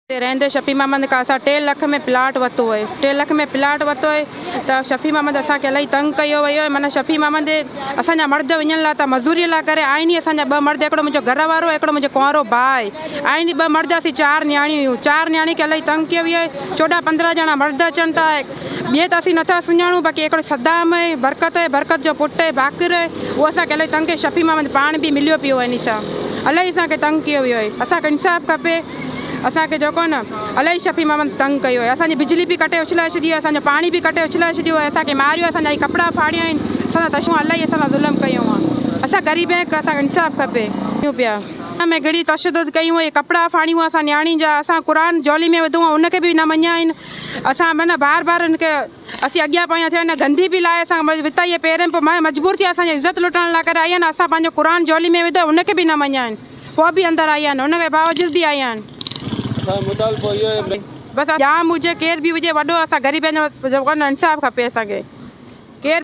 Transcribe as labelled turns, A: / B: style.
A: रहंदे शफ़ी मोहम्मद खां असां 3 लाख में प्लाट वरितो हुओ। 3 लाख में प्लाट वरितो हुओ त शफ़ी मोहम्मद असांखे इलाही तंग कयो वियो आहे। माना शफ़ी मोहम्मद असांजा मर्द वञण लाइ त मज़ूरी लाइ करे आहिनि ई असांजा 2 मर्द, हिकिड़ो मुंहिंजो घर वारो, हिकिड़ो मुंहिंजो कुंवारो भाउ आहे। आहिनि ई 2 मर्द, असीं 4 न्याणियूं हुयूं। 4 न्याणी खे इलाही तंग कयो वियो आहे। 14-15 ॼणा मर्द अचनि था, ॿिए त असीं नथा सुञाणूं। बाक़ी हिकिड़ो सदाम आहे, बरकत जो पुटु आहे, बाक़िर आहे, उहो असांखे इलाही तंग कयो। शफ़ी मोहम्मद पाण बि मिलियो पियो आहे इन सां, इलाही असांखे तंग कयो वियो आहे। असांखे इंसाफ़ु खपे। असांखे जेको न इलाही शफ़ी मोहम्मद तंग कयो आहे। असांजी बिजली बि कटे उछलाए छॾी आहे, असांजो पाणी बि कटे उछलाए छॾियो आहे, असांखे मारियो, असांजा कपिड़ा फाड़िया आहिनि, असां तशूं इलाही असां सां ज़ुल्म कयूं आहे। असां ग़रीब आहियूं, असांखे इंसाफ़ु खपे पिया। में घड़ी तशदुद कयूं, इहे कपिड़ा फाड़ियूं असां न्याणी जा। असां क़ुर झोली में विधो आहे, उनखे बि न मञिया आहिनि। असां माना बार उनखे असीं अॻियां पिया थिया आहिनि, गंदी बि लाइ असां विता इहे पेरनि, पोइ मजबूर थी असांजी इज़त लुटण लाइ करे आया आहिनि। असां पंहिंजो क़ुर झोली में विधो, उनखे बि न मञिया आहिनि, पोइ बि अंदरि आया आहिनि, उनखे बावजूद बि आया आहिनि। बसि जाम हुजे, केर बि हुजे वॾो, असां ग़रीब जो इंसाफ़ु खपे असांखे। केर